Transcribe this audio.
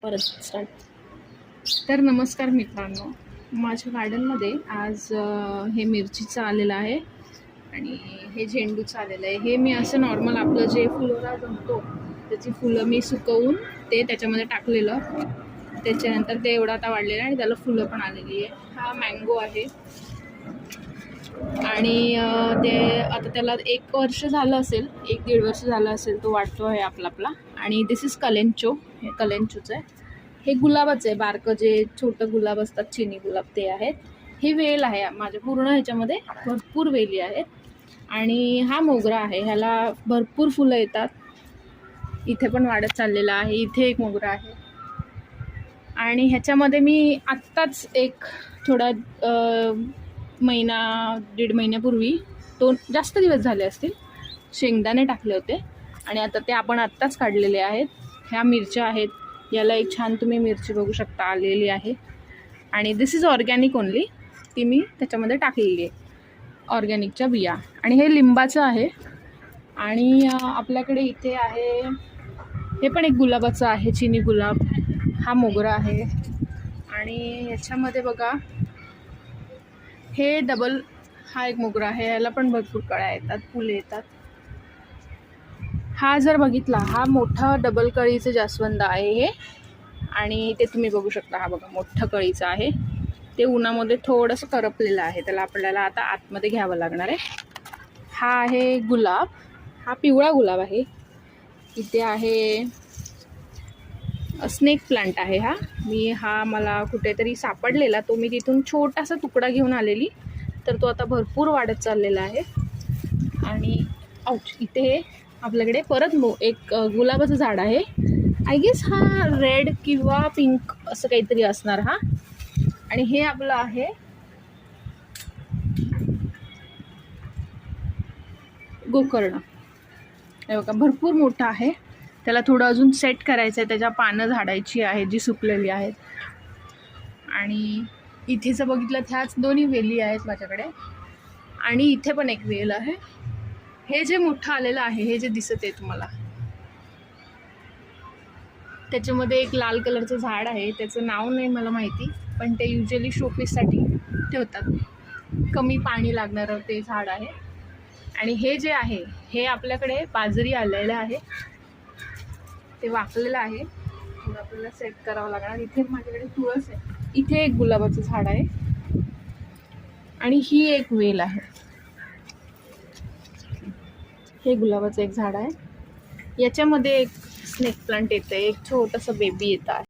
परत स्टार्ट. तर नमस्कार मित्रांनो, माझ्या गार्डनमध्ये आज हे मिरचीचं आलेलं आहे आणि हे झेंडूचं आलेलं आहे. हे मी असं नॉर्मल आपलं जे फुलोरा जमतो त्याची फुलं मी सुकवून ते त्याच्यामध्ये टाकलेलं, त्याच्यानंतर ते एवढं आता वाढलेलं आणि त्याला फुलं पण आलेली आहे. हा मँगो आहे आणि ते आता त्याला 1 वर्ष झालं असेल, 1-1.5 वर्ष झालं असेल, तो वाढतो आहे आपला. आणि दिस इज कलेंचो. हे कलेंचोचं आहे. हे गुलाबाचं आहे, बारकं जे छोटं गुलाब असतात, चिनी गुलाब, ते आहेत. हे वेल आहे माझ्या पूर्ण ह्याच्यामध्ये भरपूर वेली आहेत. आणि हा मोगरा आहे, ह्याला भरपूर फुलं येतात. इथे पण वाढत चाललेला आहे. इथे एक मोगरा आहे आणि ह्याच्यामध्ये मी आत्ताच एक थोडा महिना 1.5 महिन्यापूर्वी, तो जास्त दिवस झाले असतील, शेंगदाणे टाकले होते आणि आता ते आपण आत्ताच काढलेले आहेत. ह्या मिरच्या आहेत. याला एक छान तुम्ही मिरची बघू शकता आलेली आहे आणि दिस इज ऑर्गॅनिक ओनली. ती मी त्याच्यामध्ये टाकलेली आहे, ऑर्गॅनिकच्या बिया. आणि हे लिंबाचं आहे. आणि आपल्याकडे इथे आहे, हे पण एक गुलाबाचं आहे, चिनी गुलाब. हा मोगरा आहे आणि याच्यामध्ये बघा, हे डबल, हा एक मोगरा आहे, याला पण भरपूर कळ्या येतात, फुले येतात. हा जर बघितला, हा मोठा डबल कळीचं जास्वंद आहे हे. आणि ते तुम्ही बघू शकता, हा बघा मोठं कळीचं आहे. ते उन्हामध्ये थोडंसं करपलेलं आहे, त्याला आपल्याला आता आतमध्ये घ्यावं लागणार आहे. हा आहे गुलाब, हा पिवळा गुलाब आहे. इथे आहे स्नेक प्लांट आहे. हा मला कुठेतरी सापडलेला, तो मी तिथून छोटासा तुकडा घेऊन आलेली, तर तो आता भरपूर वाढत चाललेला आहे. आणि इथे आपल्याकडे परत एक गुलाबाचं झाड आहे. आय गेस हा रेड किंवा पिंक असं काहीतरी असणार हा. आणि हे आपलं आहे गोकर्ण. हे बघा भरपूर मोठा आहे. त्याला थोडं अजून सेट करायचं आहे, त्याच्या पानं झाडायची आहेत जी सुकलेली आहेत. आणि इथे जर बघितलं, ह्याच दोन्ही वेली आहेत माझ्याकडे. आणि इथे पण एक वेल आहे. हे जे मोठं आलेलं आहे, हे जे दिसत आहे तुम्हाला, त्याच्यामध्ये एक लाल कलरचं झाड आहे. त्याचं नाव नाही मला माहिती, पण ते युजली शोपीससाठी ठेवतात. कमी पाणी लागणारं ते झाड आहे. आणि हे जे आहे, हे आपल्याकडे बाजरी आलेलं आहे, ते वाकलेलं आहे, थोडं आपल्याला सेट करावं लागणार. इथे माझ्याकडे तुळस आहे. इथे एक गुलाबाचं झाड आहे आणि ही एक वेल आहे. हे गुलाबाचं एक झाड आहे. याच्यामध्ये एक स्नेक प्लांट येतं, एक छोटंसं बेबी येतं आहे.